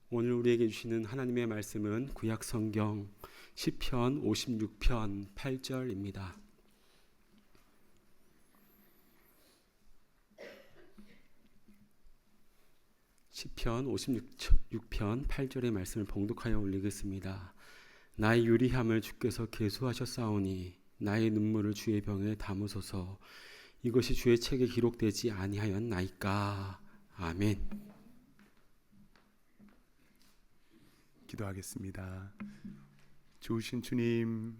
오늘 우리에게 주시는 하나님의 말씀은 구약 성경 시편 56편 8절입니다. 시편 56편 8절의 말씀을 봉독하여 올리겠습니다. 나의 유리함을 주께서 계수하셨사오니 나의 눈물을 주의 병에 담으소서. 이것이 주의 책에 기록되지 아니하였나이까. 아멘. 기도하겠습니다. 좋으신 주님,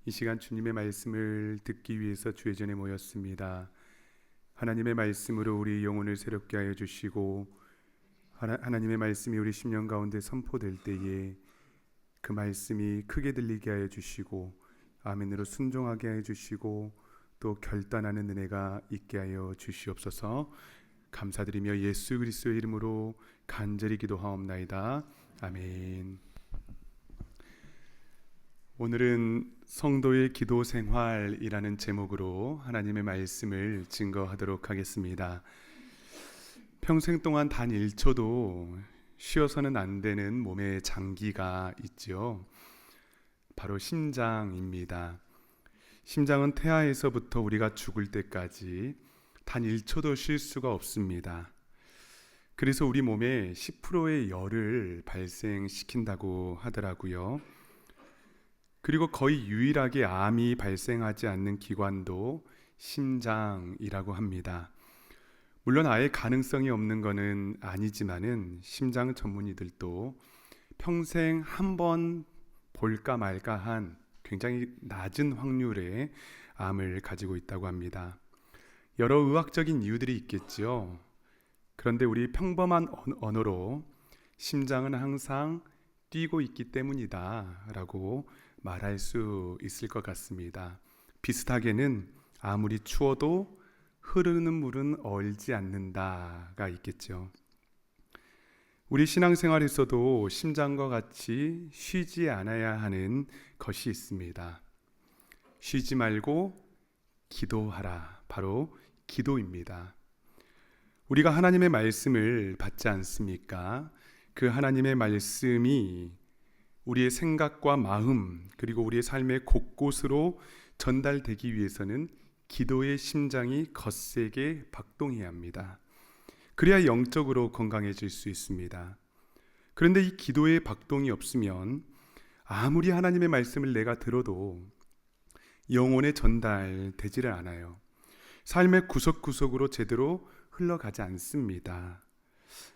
이 시간 주님의 말씀을 듣기 위해서 주의 전에 모였습니다. 하나님의 말씀으로 우리 영혼을 새롭게 하여 주시고 하나님의 말씀이 우리 심령 가운데 선포될 때에 그 말씀이 크게 들리게 하여 주시고 아멘으로 순종하게 하여 주시고 또 결단하는 은혜가 있게 하여 주시옵소서. 감사드리며 예수 그리스도의 이름으로 간절히 기도하옵나이다. 아멘. 오늘은 성도의 기도 생활이라는 제목으로 하나님의 말씀을 증거하도록 하겠습니다. 평생 동안 단 1초도 쉬어서는 안 되는 몸의 장기가 있죠. 바로 심장입니다. 심장은 태아에서부터 우리가 죽을 때까지 단 1초도 쉴 수가 없습니다. 그래서 우리 몸에 10%의 열을 발생시킨다고 하더라고요. 그리고 거의 유일하게 암이 발생하지 않는 기관도 심장이라고 합니다. 물론 아예 가능성이 없는 것은 아니지만은 심장 전문의들도 평생 한 번 볼까 말까 한 굉장히 낮은 확률의 암을 가지고 있다고 합니다. 여러 의학적인 이유들이 있겠죠. 그런데 우리 평범한 언어로 심장은 항상 뛰고 있기 때문이다 라고 말할 수 있을 것 같습니다. 비슷하게는 아무리 추워도 흐르는 물은 얼지 않는다가 있겠죠. 우리 신앙생활에서도 심장과 같이 쉬지 않아야 하는 것이 있습니다. 쉬지 말고 기도하라. 바로 기도입니다. 우리가 하나님의 말씀을 받지 않습니까? 그 하나님의 말씀이 우리의 생각과 마음 그리고 우리의 삶의 곳곳으로 전달되기 위해서는 기도의 심장이 거세게 박동해야 합니다. 그래야 영적으로 건강해질 수 있습니다. 그런데 이 기도의 박동이 없으면 아무리 하나님의 말씀을 내가 들어도 영혼에 전달되지를 않아요. 삶의 구석구석으로 제대로 흘러가지 않습니다.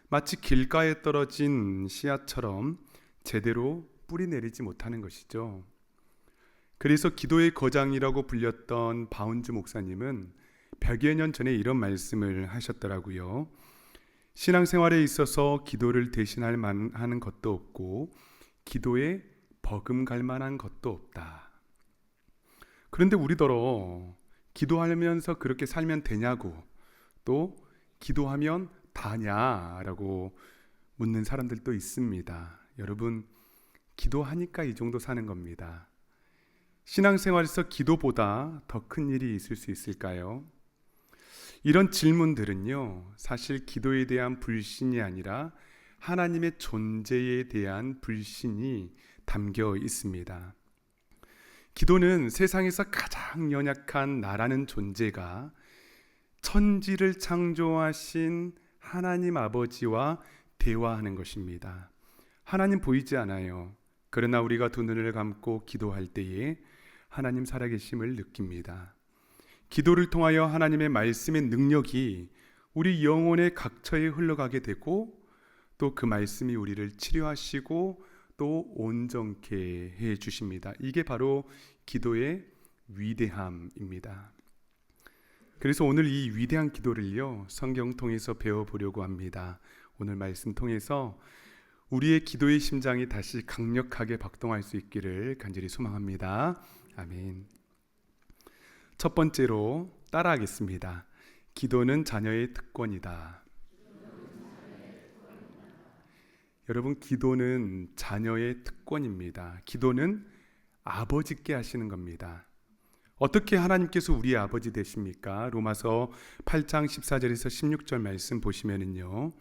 마치 길가에 떨어진 씨앗처럼 제대로 뿌리 내리지 못하는 것이죠. 그래서 기도의 거장이라고 불렸던 바운즈 목사님은 100여 년 전에 이런 말씀을 하셨더라고요. 신앙생활에 있어서 기도를 대신할 만한 것도 없고 기도에 버금갈 만한 것도 없다. 그런데 우리더러 기도하면서 그렇게 살면 되냐고, 또 기도하면 다냐라고 묻는 사람들도 있습니다. 여러분, 기도하니까 이 정도 사는 겁니다. 신앙생활에서 기도보다 더 큰 일이 있을 수 있을까요? 이런 질문들은요, 사실 기도에 대한 불신이 아니라 하나님의 존재에 대한 불신이 담겨 있습니다. 기도는 세상에서 가장 연약한 나라는 존재가 천지를 창조하신 하나님 아버지와 대화하는 것입니다. 하나님 보이지 않아요. 그러나 우리가 두 눈을 감고 기도할 때에 하나님 살아계심을 느낍니다. 기도를 통하여 하나님의 말씀의 능력이 우리 영혼의 각처에 흘러가게 되고 또 그 말씀이 우리를 치료하시고 또 온전케 해 주십니다. 이게 바로 기도의 위대함입니다. 그래서 오늘 이 위대한 기도를요, 성경 통해서 배워보려고 합니다. 오늘 말씀 통해서 우리의 기도의 심장이 다시 강력하게 박동할 수 있기를 간절히 소망합니다. 아멘. 첫 번째로 따라하겠습니다. 기도는 자녀의 특권이다. 여러분, 기도는 자녀의 특권입니다. 기도는 아버지께 하시는 겁니다. 어떻게 하나님께서 우리의 아버지 되십니까? 로마서 8장 14절에서 16절 말씀 보시면은요,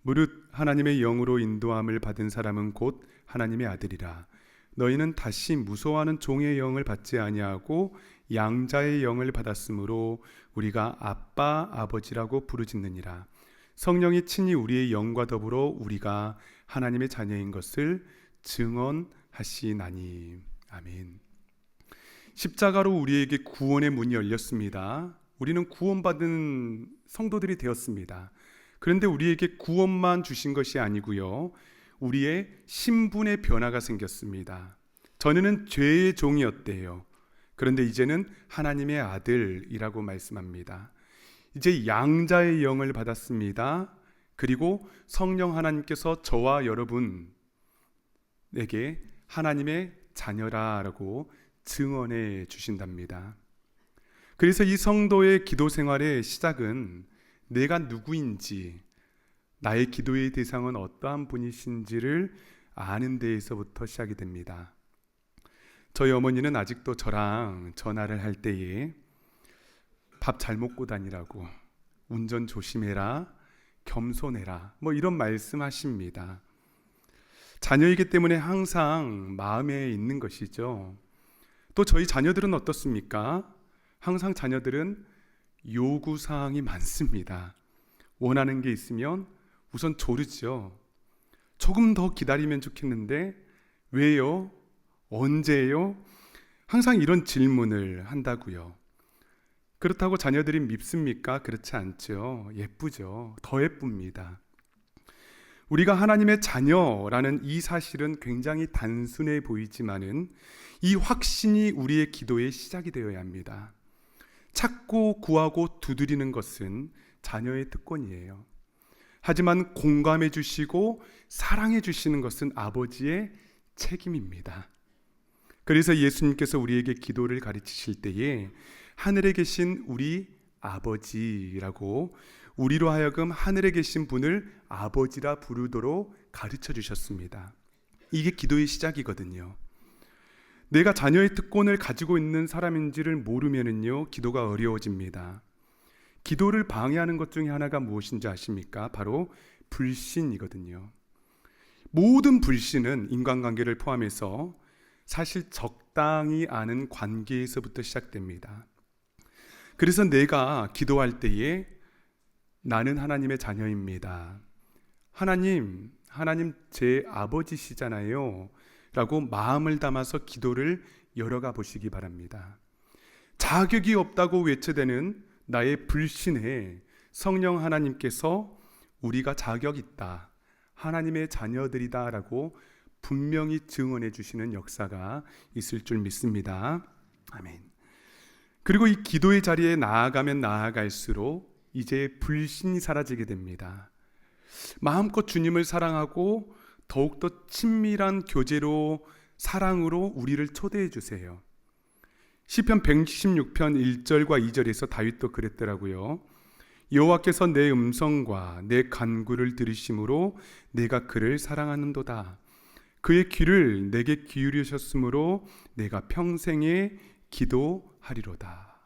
무릇 하나님의 영으로 인도함을 받은 사람은 곧 하나님의 아들이라. 너희는 다시 무서워하는 종의 영을 받지 아니하고 양자의 영을 받았으므로 우리가 아빠 아버지라고 부르짖느니라. 성령이 친히 우리의 영과 더불어 우리가 하나님의 자녀인 것을 증언하시나니. 아멘. 십자가로 우리에게 구원의 문이 열렸습니다. 우리는 구원받은 성도들이 되었습니다. 그런데 우리에게 구원만 주신 것이 아니고요, 우리의 신분의 변화가 생겼습니다. 전에는 죄의 종이었대요. 그런데 이제는 하나님의 아들이라고 말씀합니다. 이제 양자의 영을 받았습니다. 그리고 성령 하나님께서 저와 여러분에게 하나님의 자녀라라고 증언해 주신답니다. 그래서 이 성도의 기도 생활의 시작은 내가 누구인지, 나의 기도의 대상은 어떠한 분이신지를 아는 데에서부터 시작이 됩니다. 저희 어머니는 아직도 저랑 전화를 할 때에 밥 잘 먹고 다니라고, 운전 조심해라, 겸손해라, 이런 말씀하십니다. 자녀이기 때문에 항상 마음에 있는 것이죠. 또 저희 자녀들은 어떻습니까? 항상 자녀들은 요구사항이 많습니다. 원하는 게 있으면 우선 조르죠. 조금 더 기다리면 좋겠는데 왜요? 언제요? 항상 이런 질문을 한다고요. 그렇다고 자녀들이 밉습니까? 그렇지 않죠. 예쁘죠. 더 예쁩니다. 우리가 하나님의 자녀라는 이 사실은 굉장히 단순해 보이지만은 이 확신이 우리의 기도의 시작이 되어야 합니다. 찾고 구하고 두드리는 것은 자녀의 특권이에요. 하지만 공감해 주시고 사랑해 주시는 것은 아버지의 책임입니다. 그래서 예수님께서 우리에게 기도를 가르치실 때에 하늘에 계신 우리 아버지라고, 우리로 하여금 하늘에 계신 분을 아버지라 부르도록 가르쳐 주셨습니다. 이게 기도의 시작이거든요. 내가 자녀의 특권을 가지고 있는 사람인지를 모르면은요, 기도가 어려워집니다. 기도를 방해하는 것 중에 하나가 무엇인지 아십니까? 바로 불신이거든요. 모든 불신은 인간관계를 포함해서 사실 적당히 아는 관계에서부터 시작됩니다. 그래서 내가 기도할 때에 나는 하나님의 자녀입니다. 하나님 제 아버지시잖아요 라고 마음을 담아서 기도를 열어가 보시기 바랍니다. 자격이 없다고 외쳐대는 나의 불신에 성령 하나님께서 우리가 자격 있다, 하나님의 자녀들이다 라고 분명히 증언해 주시는 역사가 있을 줄 믿습니다. 아멘. 그리고 이 기도의 자리에 나아가면 나아갈수록 이제 불신이 사라지게 됩니다. 마음껏 주님을 사랑하고 더욱더 친밀한 교제로, 사랑으로 우리를 초대해 주세요. 시편 116편 1절과 2절에서 다윗도 그랬더라고요. 여호와께서 내 음성과 내 간구를 들으심으로 내가 그를 사랑하는도다. 그의 귀를 내게 기울이셨으므로 내가 평생에 기도하리로다.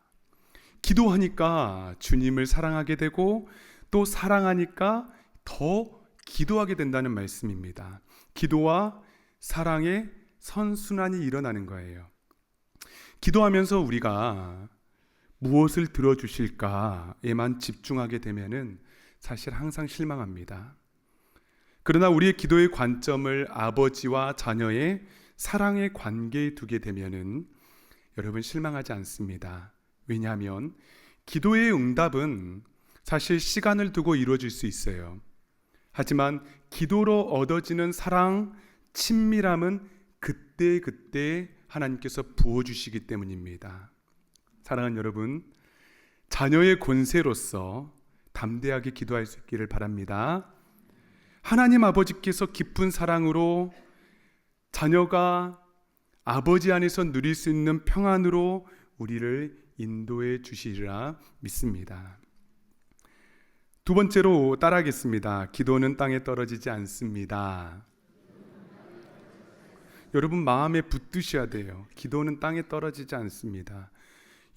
기도하니까 주님을 사랑하게 되고 또 사랑하니까 더 기도하게 된다는 말씀입니다. 기도와 사랑의 선순환이 일어나는 거예요. 기도하면서 우리가 무엇을 들어주실까에만 집중하게 되면은 사실 항상 실망합니다. 그러나 우리의 기도의 관점을 아버지와 자녀의 사랑의 관계에 두게 되면은 여러분 실망하지 않습니다. 왜냐하면 기도의 응답은 사실 시간을 두고 이루어질 수 있어요. 하지만 기도로 얻어지는 사랑, 친밀함은 그때 하나님께서 부어주시기 때문입니다. 사랑하는 여러분, 자녀의 권세로서 담대하게 기도할 수 있기를 바랍니다. 하나님 아버지께서 깊은 사랑으로 자녀가 아버지 안에서 누릴 수 있는 평안으로 우리를 인도해 주시리라 믿습니다. 두 번째로 따라하겠습니다. 기도는 땅에 떨어지지 않습니다. 여러분 마음에 붙드셔야 돼요. 기도는 땅에 떨어지지 않습니다.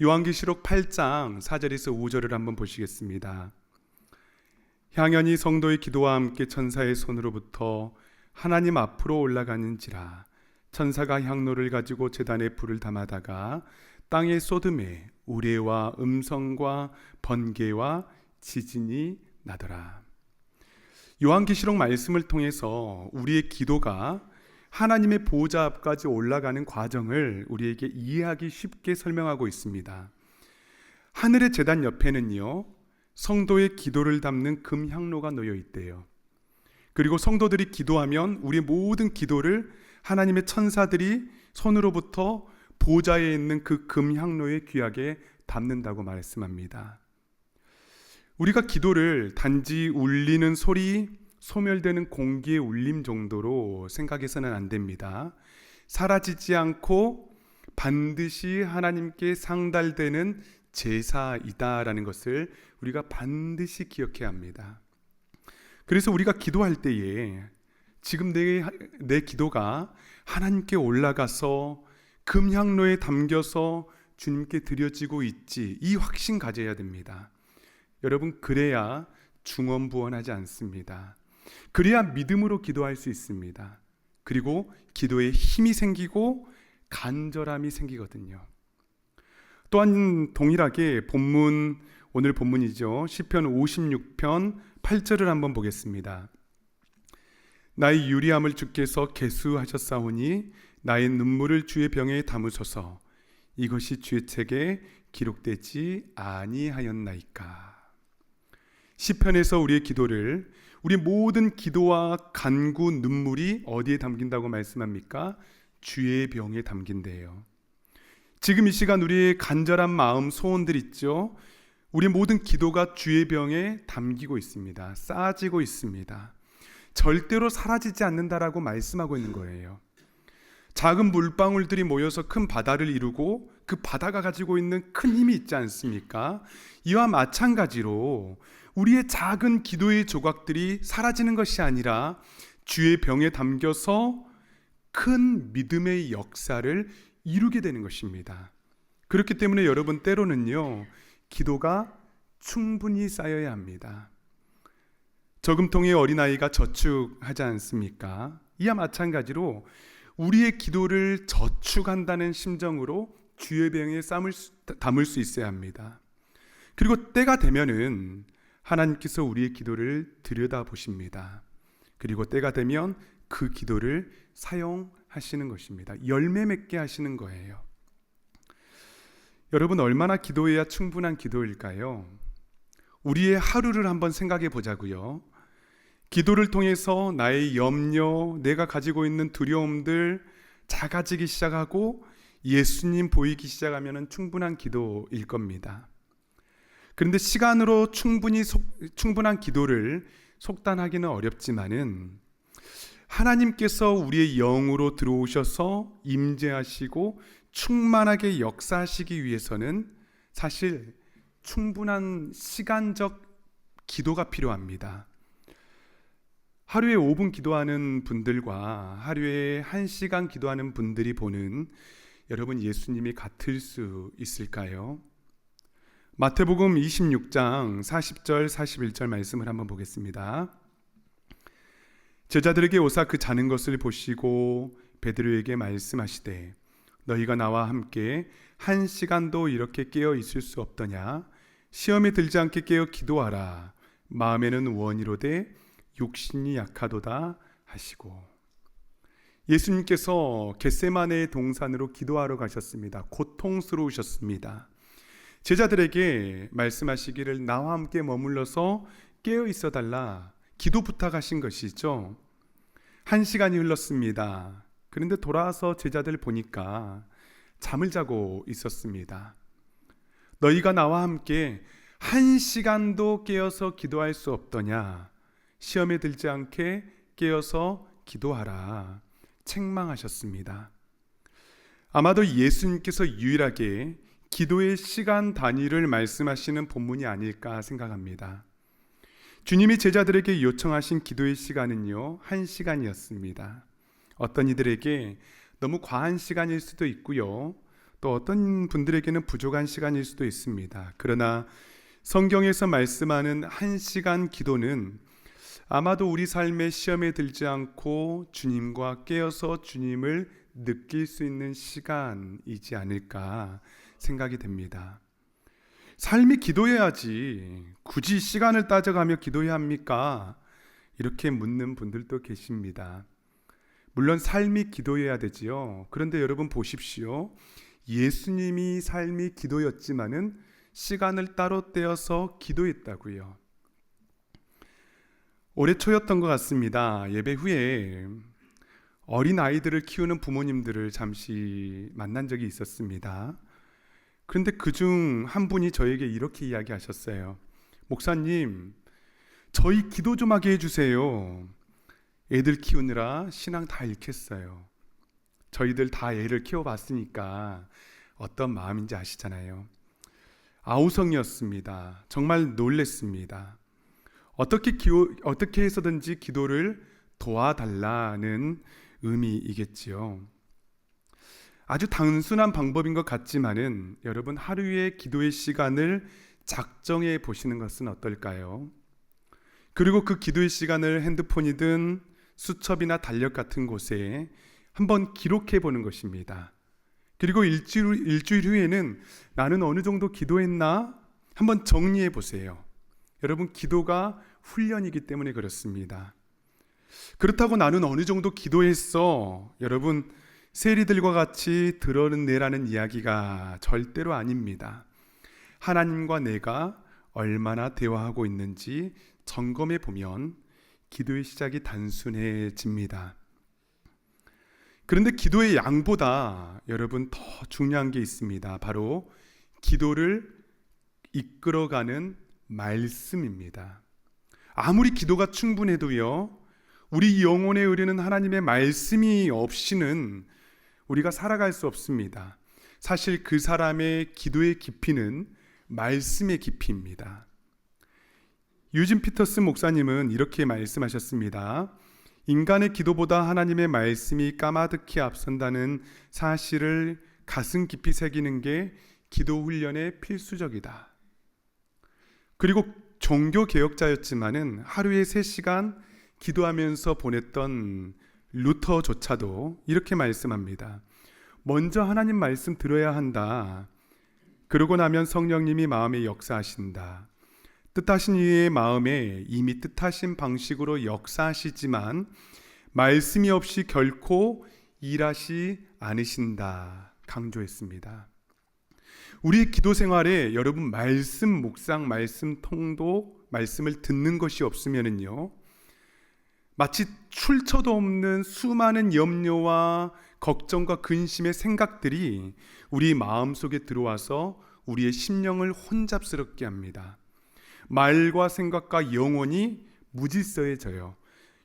요한계시록 8장 4절에서 5절을 한번 보시겠습니다. 향연이 성도의 기도와 함께 천사의 손으로부터 하나님 앞으로 올라가는지라. 천사가 향로를 가지고 제단에 불을 담아다가 땅에 쏟음에 우레와 음성과 번개와 지진이 나더라. 요한계시록 말씀을 통해서 우리의 기도가 하나님의 보호자 앞까지 올라가는 과정을 우리에게 이해하기 쉽게 설명하고 있습니다. 하늘의 제단 옆에는요, 성도의 기도를 담는 금 향로가 놓여 있대요. 그리고 성도들이 기도하면 우리의 모든 기도를 하나님의 천사들이 손으로부터 보좌에 있는 그 금 향로에 귀하게 담는다고 말씀합니다. 우리가 기도를 단지 울리는 소리, 소멸되는 공기의 울림 정도로 생각해서는 안 됩니다. 사라지지 않고 반드시 하나님께 상달되는 제사이다라는 것을 우리가 반드시 기억해야 합니다. 그래서 우리가 기도할 때에 지금 내 기도가 하나님께 올라가서 금향로에 담겨서 주님께 드려지고 있지, 이 확신 가져야 됩니다. 여러분, 그래야 중언부언하지 않습니다. 그래야 믿음으로 기도할 수 있습니다. 그리고 기도에 힘이 생기고 간절함이 생기거든요. 또한 동일하게 오늘 본문이죠. 시편 56편 8절을 한번 보겠습니다. 나의 유리함을 주께서 계수하셨사오니 나의 눈물을 주의 병에 담으소서. 이것이 주의 책에 기록되지 아니하였나이까. 시편에서 우리의 기도를, 우리 모든 기도와 간구, 눈물이 어디에 담긴다고 말씀합니까? 주의 병에 담긴대요. 지금 이 시간 우리의 간절한 마음, 소원들 있죠? 우리 모든 기도가 주의 병에 담기고 있습니다. 쌓아지고 있습니다. 절대로 사라지지 않는다라고 말씀하고 있는 거예요. 작은 물방울들이 모여서 큰 바다를 이루고 그 바다가 가지고 있는 큰 힘이 있지 않습니까? 이와 마찬가지로 우리의 작은 기도의 조각들이 사라지는 것이 아니라 주의 병에 담겨서 큰 믿음의 역사를 이루게 되는 것입니다. 그렇기 때문에 여러분, 때로는요, 기도가 충분히 쌓여야 합니다. 저금통의 어린아이가 저축하지 않습니까? 이와 마찬가지로 우리의 기도를 저축한다는 심정으로 주의 병에 담을 수 있어야 합니다. 그리고 때가 되면은 하나님께서 우리의 기도를 들여다보십니다. 그리고 때가 되면 그 기도를 사용하시는 것입니다. 열매 맺게 하시는 거예요. 여러분, 얼마나 기도해야 충분한 기도일까요? 우리의 하루를 한번 생각해 보자고요. 기도를 통해서 나의 염려, 내가 가지고 있는 두려움들 작아지기 시작하고 예수님 보이기 시작하면 충분한 기도일 겁니다. 그런데 시간으로 충분한 기도를 속단하기는 어렵지만은 하나님께서 우리의 영으로 들어오셔서 임재하시고 충만하게 역사하시기 위해서는 사실 충분한 시간적 기도가 필요합니다. 하루에 5분 기도하는 분들과 하루에 1시간 기도하는 분들이 보는 여러분, 예수님이 같을 수 있을까요? 마태복음 26장 40절 41절 말씀을 한번 보겠습니다. 제자들에게 오사 그 자는 것을 보시고 베드로에게 말씀하시되 너희가 나와 함께 1시간도 이렇게 깨어 있을 수 없더냐? 시험에 들지 않게 깨어 기도하라. 마음에는 원이로되 육신이 약하도다 하시고. 예수님께서 겟세마네의 동산으로 기도하러 가셨습니다. 고통스러우셨습니다. 제자들에게 말씀하시기를 나와 함께 머물러서 깨어 있어 달라 기도 부탁하신 것이죠. 1시간이 흘렀습니다. 그런데 돌아와서 제자들 보니까 잠을 자고 있었습니다. 너희가 나와 함께 1시간도 깨어서 기도할 수 없더냐? 시험에 들지 않게 깨어서 기도하라. 책망하셨습니다. 아마도 예수님께서 유일하게 기도의 시간 단위를 말씀하시는 본문이 아닐까 생각합니다. 주님이 제자들에게 요청하신 기도의 시간은요, 1시간이었습니다. 어떤 이들에게 너무 과한 시간일 수도 있고요, 또 어떤 분들에게는 부족한 시간일 수도 있습니다. 그러나 성경에서 말씀하는 1시간 기도는 아마도 우리 삶의 시험에 들지 않고 주님과 깨어서 주님을 느낄 수 있는 시간이지 않을까 생각이 됩니다. 삶이 기도해야지 굳이 시간을 따져가며 기도해야 합니까? 이렇게 묻는 분들도 계십니다. 물론 삶이 기도해야 되지요. 그런데 여러분 보십시오. 예수님이 삶이 기도였지만은 시간을 따로 떼어서 기도했다고요. 올해 초였던 것 같습니다. 예배 후에 어린 아이들을 키우는 부모님들을 잠시 만난 적이 있었습니다. 그런데 그중 한 분이 저에게 이렇게 이야기하셨어요. 목사님, 저희 기도 좀 하게 해주세요. 애들 키우느라 신앙 다 잃겠어요. 저희들 다 애를 키워봤으니까 어떤 마음인지 아시잖아요. 아우성이었습니다. 정말 놀랬습니다. 어떻게 해서든지 기도를 도와달라는 의미이겠지요. 아주 단순한 방법인 것 같지만은 여러분 하루의 기도의 시간을 작정해 보시는 것은 어떨까요? 그리고 그 기도의 시간을 핸드폰이든 수첩이나 달력 같은 곳에 한번 기록해 보는 것입니다. 그리고 일주일 후에는 나는 어느 정도 기도했나? 한번 정리해 보세요. 여러분 기도가 훈련이기 때문에 그렇습니다. 그렇다고 나는 어느 정도 기도했어. 여러분 세리들과 같이 드러내라는 이야기가 절대로 아닙니다. 하나님과 내가 얼마나 대화하고 있는지 점검해 보면 기도의 시작이 단순해집니다. 그런데 기도의 양보다 여러분 더 중요한 게 있습니다. 바로 기도를 이끌어가는 말씀입니다. 아무리 기도가 충분해도요, 우리 영혼에 흐르는 하나님의 말씀이 없이는 우리가 살아갈 수 없습니다. 사실 그 사람의 기도의 깊이는 말씀의 깊이입니다. 유진 피터슨 목사님은 이렇게 말씀하셨습니다. 인간의 기도보다 하나님의 말씀이 까마득히 앞선다는 사실을 가슴 깊이 새기는 게 기도 훈련의 필수적이다. 그리고 종교개혁자였지만은 하루에 3시간 기도하면서 보냈던 루터조차도 이렇게 말씀합니다. 먼저 하나님 말씀 들어야 한다. 그러고 나면 성령님이 마음에 역사하신다. 뜻하신 이의 마음에 이미 뜻하신 방식으로 역사하시지만 말씀이 없이 결코 일하시 않으신다. 강조했습니다. 우리 기도 생활에 여러분 말씀 묵상, 말씀 통독, 말씀을 듣는 것이 없으면은요, 마치 출처도 없는 수많은 염려와 걱정과 근심의 생각들이 우리 마음속에 들어와서 우리의 심령을 혼잡스럽게 합니다. 말과 생각과 영혼이 무질서해져요.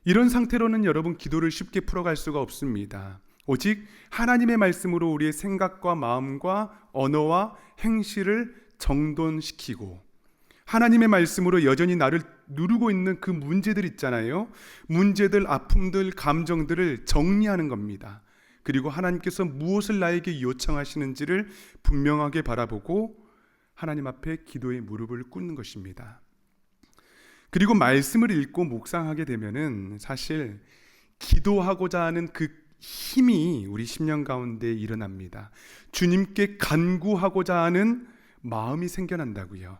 이런 상태로는 여러분 기도를 쉽게 풀어갈 수가 없습니다. 오직 하나님의 말씀으로 우리의 생각과 마음과 언어와 행실을 정돈시키고 하나님의 말씀으로 여전히 나를 누르고 있는 그 문제들 있잖아요. 문제들, 아픔들, 감정들을 정리하는 겁니다. 그리고 하나님께서 무엇을 나에게 요청하시는지를 분명하게 바라보고 하나님 앞에 기도의 무릎을 꿇는 것입니다. 그리고 말씀을 읽고 묵상하게 되면은 사실 기도하고자 하는 그 힘이 우리 심령 가운데 일어납니다. 주님께 간구하고자 하는 마음이 생겨난다고요.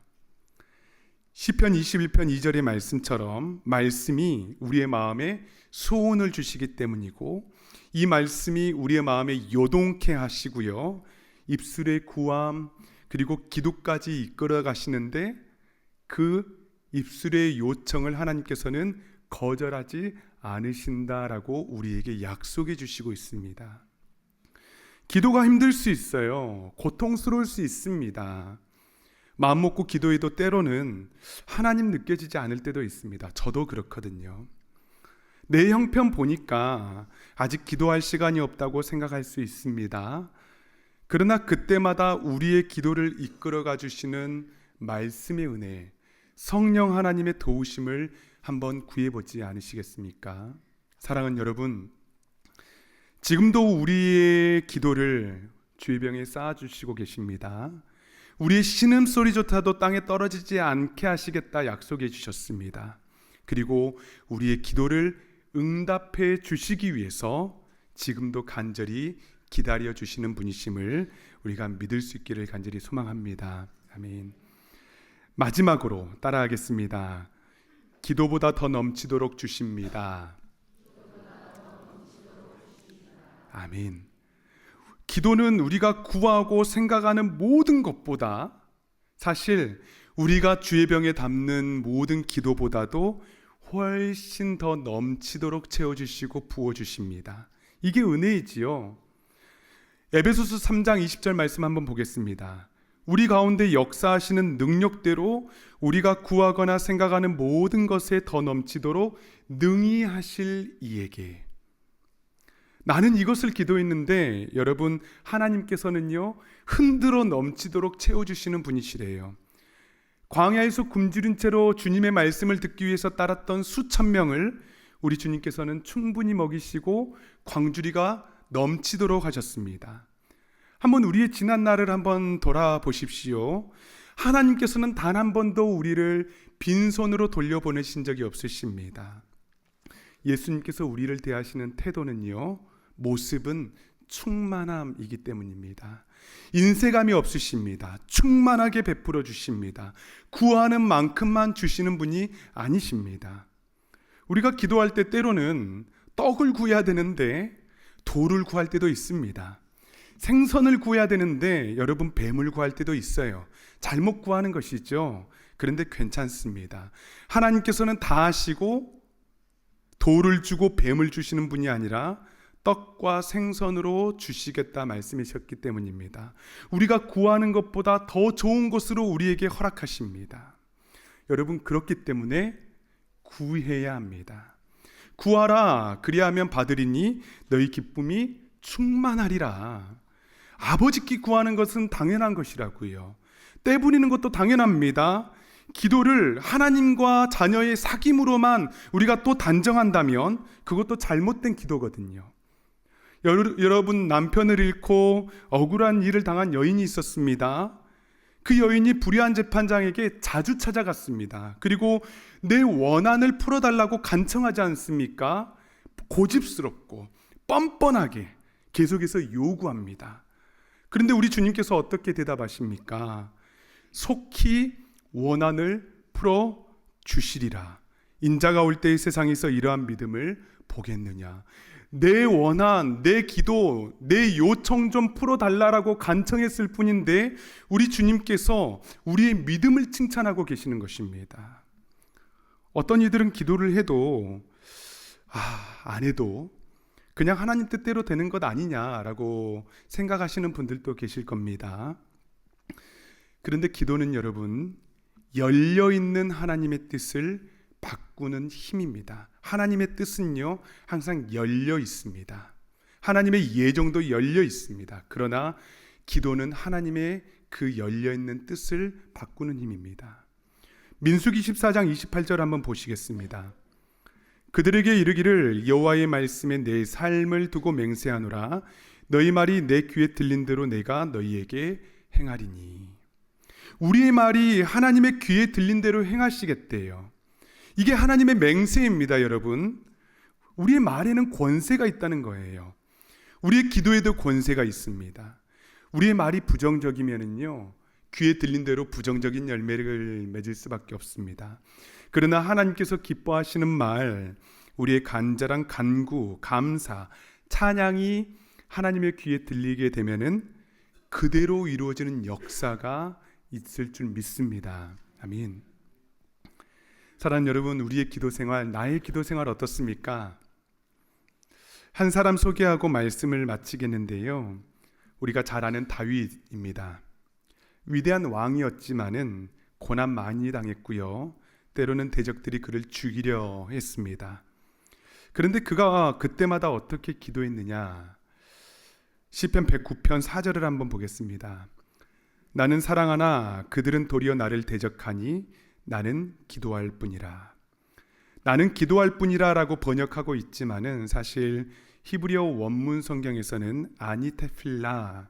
시편 21편 2절의 말씀처럼 말씀이 우리의 마음에 소원을 주시기 때문이고 이 말씀이 우리의 마음에 요동케 하시고요. 입술의 구함 그리고 기도까지 이끌어 가시는데 그 입술의 요청을 하나님께서는 거절하지 않으신다라고 우리에게 약속해 주시고 있습니다. 기도가 힘들 수 있어요. 고통스러울 수 있습니다. 마음 먹고 기도해도 때로는 하나님 느껴지지 않을 때도 있습니다. 저도 그렇거든요. 내 형편 보니까 아직 기도할 시간이 없다고 생각할 수 있습니다. 그러나 그때마다 우리의 기도를 이끌어가 주시는 말씀의 은혜, 성령 하나님의 도우심을 한번 구해보지 않으시겠습니까? 사랑하는 여러분, 지금도 우리의 기도를 주의병에 쌓아주시고 계십니다. 우리의 신음소리조차도 땅에 떨어지지 않게 하시겠다 약속해 주셨습니다. 그리고 우리의 기도를 응답해 주시기 위해서 지금도 간절히 기다려 주시는 분이심을 우리가 믿을 수 있기를 간절히 소망합니다. 아멘. 마지막으로 따라하겠습니다. 기도보다 더 넘치도록 주십니다. 아멘. 기도는 우리가 구하고 생각하는 모든 것보다 사실 우리가 주의 병에 담는 모든 기도보다도 훨씬 더 넘치도록 채워주시고 부어주십니다. 이게 은혜이지요. 에베소서 3장 20절 말씀 한번 보겠습니다. 우리 가운데 역사하시는 능력대로 우리가 구하거나 생각하는 모든 것에 더 넘치도록 능히 하실 이에게. 나는 이것을 기도했는데 여러분, 하나님께서는요 흔들어 넘치도록 채워주시는 분이시래요. 광야에서 굶주린 채로 주님의 말씀을 듣기 위해서 따랐던 수천 명을 우리 주님께서는 충분히 먹이시고 광주리가 넘치도록 하셨습니다. 한번 우리의 지난 날을 한번 돌아보십시오. 하나님께서는 단 한 번도 우리를 빈손으로 돌려보내신 적이 없으십니다. 예수님께서 우리를 대하시는 태도는요, 모습은 충만함이기 때문입니다. 인색함이 없으십니다. 충만하게 베풀어 주십니다. 구하는 만큼만 주시는 분이 아니십니다. 우리가 기도할 때 때로는 떡을 구해야 되는데 돌을 구할 때도 있습니다. 생선을 구해야 되는데 여러분, 뱀을 구할 때도 있어요. 잘못 구하는 것이죠. 그런데 괜찮습니다. 하나님께서는 다 하시고 돌을 주고 뱀을 주시는 분이 아니라 떡과 생선으로 주시겠다 말씀이셨기 때문입니다. 우리가 구하는 것보다 더 좋은 것으로 우리에게 허락하십니다. 여러분, 그렇기 때문에 구해야 합니다. 구하라, 그리하면 받으리니 너희 기쁨이 충만하리라. 아버지께 구하는 것은 당연한 것이라고요. 떼 부리는 것도 당연합니다. 기도를 하나님과 자녀의 사귐으로만 우리가 또 단정한다면 그것도 잘못된 기도거든요. 여러분, 남편을 잃고 억울한 일을 당한 여인이 있었습니다. 그 여인이 불의한 재판장에게 자주 찾아갔습니다. 그리고 내 원한을 풀어달라고 간청하지 않습니까? 고집스럽고 뻔뻔하게 계속해서 요구합니다. 그런데 우리 주님께서 어떻게 대답하십니까? 속히 원한을 풀어 주시리라. 인자가 올 때의 세상에서 이러한 믿음을 보겠느냐. 내 원한, 내 기도, 내 요청 좀 풀어달라고 간청했을 뿐인데 우리 주님께서 우리의 믿음을 칭찬하고 계시는 것입니다. 어떤 이들은 기도를 해도 안 해도 그냥 하나님 뜻대로 되는 것 아니냐라고 생각하시는 분들도 계실 겁니다. 그런데 기도는 여러분, 열려있는 하나님의 뜻을 바꾸는 힘입니다. 하나님의 뜻은요 항상 열려 있습니다. 하나님의 예정도 열려 있습니다. 그러나 기도는 하나님의 그 열려있는 뜻을 바꾸는 힘입니다. 민수기 14장 28절 한번 보시겠습니다. 그들에게 이르기를 여호와의 말씀에 내 삶을 두고 맹세하노라. 너희 말이 내 귀에 들린 대로 내가 너희에게 행하리니. 우리의 말이 하나님의 귀에 들린 대로 행하시겠대요. 이게 하나님의 맹세입니다, 여러분. 우리의 말에는 권세가 있다는 거예요. 우리의 기도에도 권세가 있습니다. 우리의 말이 부정적이면은요, 귀에 들린 대로 부정적인 열매를 맺을 수밖에 없습니다. 그러나 하나님께서 기뻐하시는 말, 우리의 간절한 간구, 감사, 찬양이 하나님의 귀에 들리게 되면은 그대로 이루어지는 역사가 있을 줄 믿습니다. 아멘. 사랑하는 여러분, 우리의 기도생활, 나의 기도생활 어떻습니까? 한 사람 소개하고 말씀을 마치겠는데요, 우리가 잘 아는 다윗입니다. 위대한 왕이었지만은 고난 많이 당했고요, 때로는 대적들이 그를 죽이려 했습니다. 그런데 그가 그때마다 어떻게 기도했느냐? 시편 109편 4절을 한번 보겠습니다. 나는 사랑하나 그들은 도리어 나를 대적하니 나는 기도할 뿐이라. 나는 기도할 뿐이라 라고 번역하고 있지만은 사실 히브리어 원문 성경에서는 아니 테필라,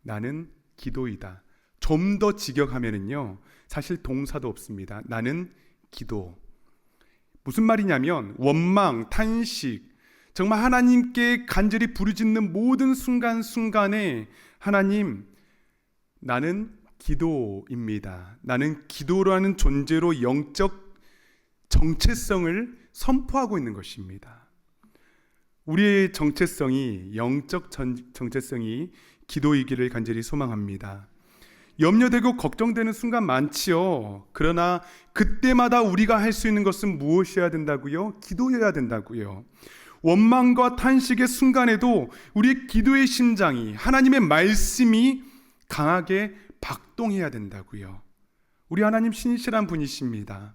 나는 기도이다, 좀 더 직역하면은요, 사실 동사도 없습니다. 나는 기도. 무슨 말이냐면 원망, 탄식, 정말 하나님께 간절히 부르짖는 모든 순간순간에 하나님, 나는 기도입니다. 나는 기도라는 존재로 영적 정체성을 선포하고 있는 것입니다. 우리의 정체성이, 영적 정체성이 기도이기를 간절히 소망합니다. 염려되고 걱정되는 순간 많지요. 그러나 그때마다 우리가 할 수 있는 것은 무엇이어야 된다고요? 기도해야 된다고요. 원망과 탄식의 순간에도 우리의 기도의 심장이, 하나님의 말씀이 강하게 박동해야 된다고요. 우리 하나님 신실한 분이십니다.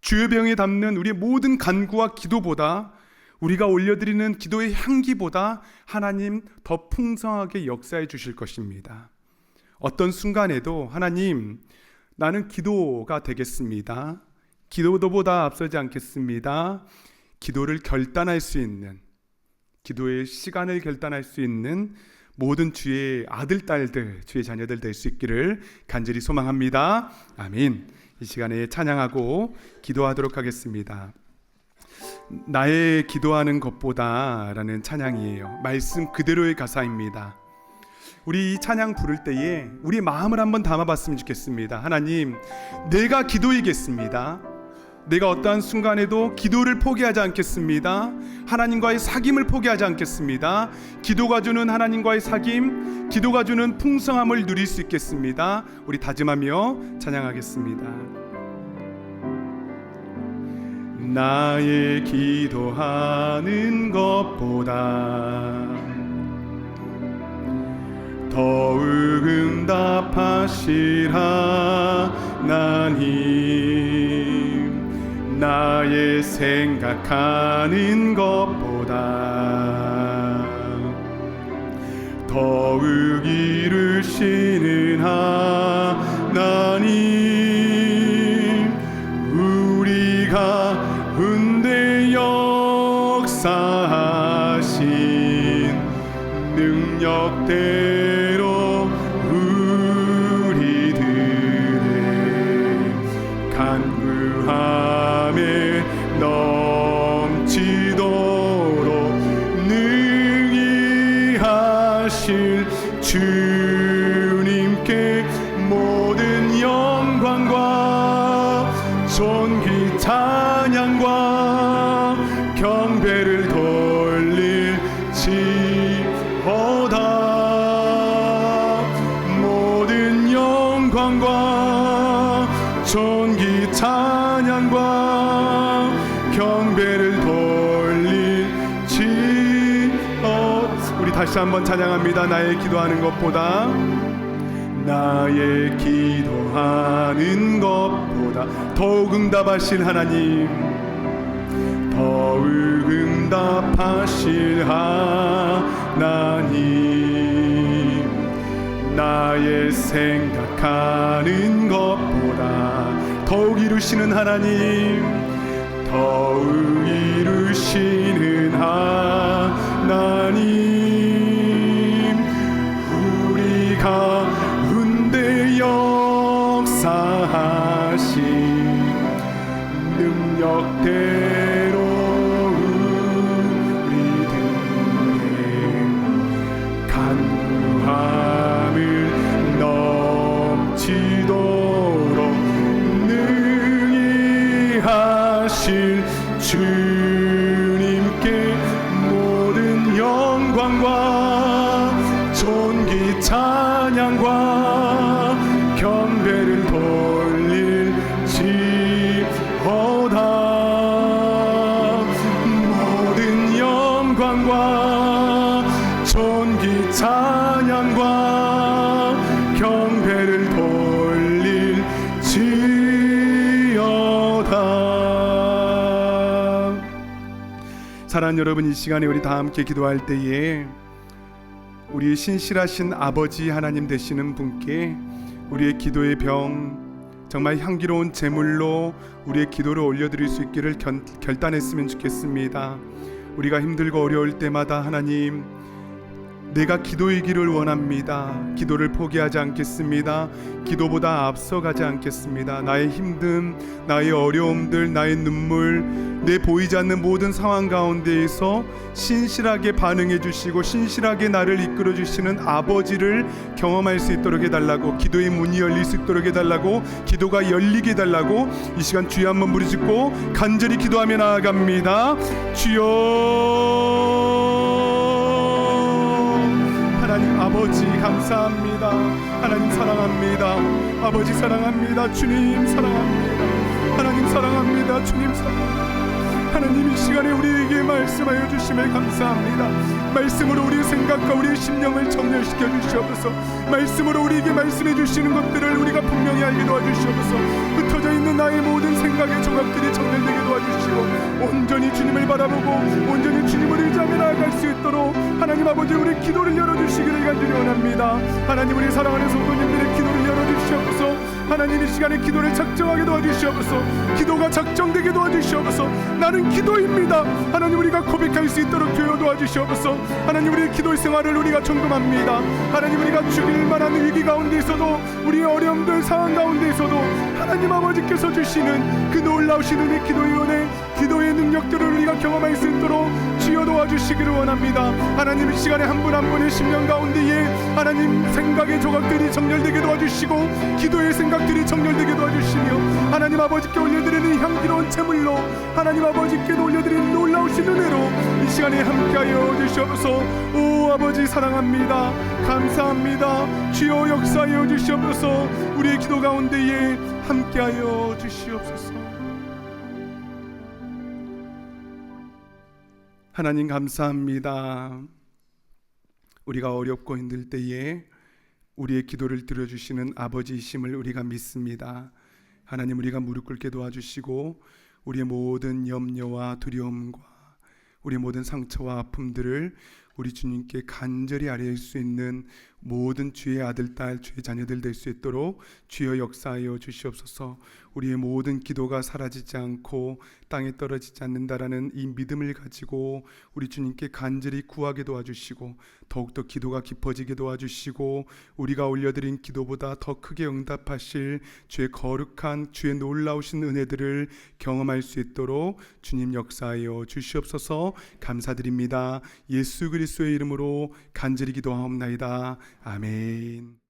주의 병에 담는 우리의 모든 간구와 기도보다, 우리가 올려드리는 기도의 향기보다 하나님 더 풍성하게 역사해 주실 것입니다. 어떤 순간에도 하나님, 나는 기도가 되겠습니다. 기도보다 앞서지 않겠습니다. 기도를 결단할 수 있는, 기도의 시간을 결단할 수 있는 모든 주의 아들, 딸들, 주의 자녀들 될 수 있기를 간절히 소망합니다. 아멘. 이 시간에 찬양하고 기도하도록 하겠습니다. 나의 기도하는 것보다 라는 찬양이에요. 말씀 그대로의 가사입니다. 우리 이 찬양 부를 때에 우리 마음을 한번 담아봤으면 좋겠습니다. 하나님, 내가 기도이겠습니다. 내가 어떠한 순간에도 기도를 포기하지 않겠습니다. 하나님과의 사귐을 포기하지 않겠습니다. 기도가 주는 하나님과의 사귐, 기도가 주는 풍성함을 누릴 수 있겠습니다. 우리 다짐하며 찬양하겠습니다. 나의 기도하는 것보다 더욱 응답하실 하나님, 나의 생각하는 것보다 더욱 이루시는 하나님, 우리가 은대 역사하신 능력대로 우리들의 간구함에 넘치도록 능히 하실 주님께 모든 영광과 존귀 찬양과 경배를 돌릴지어다. 모든 영광과 존귀 찬양과 경배를 돌릴지어다. 우리 다시 한번 찬양합니다. 나의 기도하는 것보다, 나의 기도하는 것보다 더욱 응답하실 하나님, 더욱 응답하실 하나님, 나의 생각하는 것보다 더욱 이루시는 하나님, 더욱 이루시는 하나님, 우리가 은대 역사하신 능력대로 우리들의 간구함을 넘치도록 능히 하실 주님께 모든 영광과 존귀 찬양과 경배를 돌릴지어다. 모든 영광과 존귀 찬양과 경배를 돌릴지어다. 사랑하는 여러분, 이 시간에 우리 다 함께 기도할 때에 우리 신실하신 아버지 하나님 되시는 분께 우리의 기도의 병, 정말 향기로운 제물로 우리의 기도를 올려드릴 수 있기를 결단했으면 좋겠습니다. 우리가 힘들고 어려울 때마다 하나님, 내가 기도이기를 원합니다. 기도를 포기하지 않겠습니다. 기도보다 앞서가지 않겠습니다. 나의 힘듦, 나의 어려움들, 나의 눈물, 내 보이지 않는 모든 상황 가운데에서 신실하게 반응해 주시고 신실하게 나를 이끌어 주시는 아버지를 경험할 수 있도록 해달라고, 기도의 문이 열릴 수 있도록 해달라고, 기도가 열리게 해달라고 이 시간 주여 한번 부르짖고 간절히 기도하며 나아갑니다. 주여, 하나님 아버지 감사합니다. 하나님 사랑합니다. 아버지 사랑합니다. 주님 사랑합니다. 하나님 사랑합니다. 주님 사랑합니다. 하나님 이 시간에 우리에게 말씀하여 주심에 감사합니다. 말씀으로 우리의 생각과 우리의 심령을 정렬시켜 주시옵소서. 말씀으로 우리에게 말씀해 주시는 것들을 우리가 분명히 알게 도와주시옵소서. 흩어져 있는 나의 모든 생각의 조각들이 정렬되게 도와주시고 온전히 주님을 바라보고 온전히 주님을 의지하며 나아갈 수 있도록 하나님 아버지 우리 기도를 열어주시기를 간절히 원합니다. 하나님 우리 사랑하는 성도님들의 기도를 열어주시옵소서. 하나님 이 시간에 기도를 작정하게 도와주시옵소서. 기도가 작정되게 도와주시옵소서. 나는 기도입니다. 하나님 우리가 고백할 수 있도록 주여 도와주시옵소서. 하나님 우리의 기도 생활을 우리가 점검합니다. 하나님 우리가 죽일 만한 위기 가운데에서도 우리의 어려움들 상황 가운데에서도 하나님 아버지께서 주시는 그 놀라우신 은혜 기도의 은혜 기도의 능력들을 우리가 경험할 수 있도록 주여 도와주시기를 원합니다. 하나님 이 시간에 한 분 한 분의 심령 가운데에 하나님 생각의 조각들이 정렬되게 도와주시고 기도의 생각들이 정렬되게 도와주시며 하나님 아버지께 올려드리는 향기로운 제물로 하나님 아버지께 올려드리는 놀라우신 은혜로 이 시간에 함께하여 주시옵소서. 오 아버지 사랑합니다. 감사합니다. 주여 역사하여 주시옵소서. 우리의 기도 가운데에 함께하여 주시옵소서. 하나님 감사합니다. 우리가 어렵고 힘들 때에 우리의 기도를 들어주시는 아버지이심을 우리가 믿습니다. 하나님 우리가 무릎 꿇게 도와주시고 우리의 모든 염려와 두려움과 우리의 모든 상처와 아픔들을 우리 주님께 간절히 아뢰일 수 있는 모든 주의 아들, 딸, 주의 자녀들 될 수 있도록 주여 역사하여 주시옵소서. 우리의 모든 기도가 사라지지 않고 땅에 떨어지지 않는다라는 이 믿음을 가지고 우리 주님께 간절히 구하게 도와주시고 더욱더 기도가 깊어지게 도와주시고 우리가 올려드린 기도보다 더 크게 응답하실 주의 거룩한 주의 놀라우신 은혜들을 경험할 수 있도록 주님 역사하여 주시옵소서. 감사드립니다. 예수 그리스도의 이름으로 간절히 기도하옵나이다. 아멘.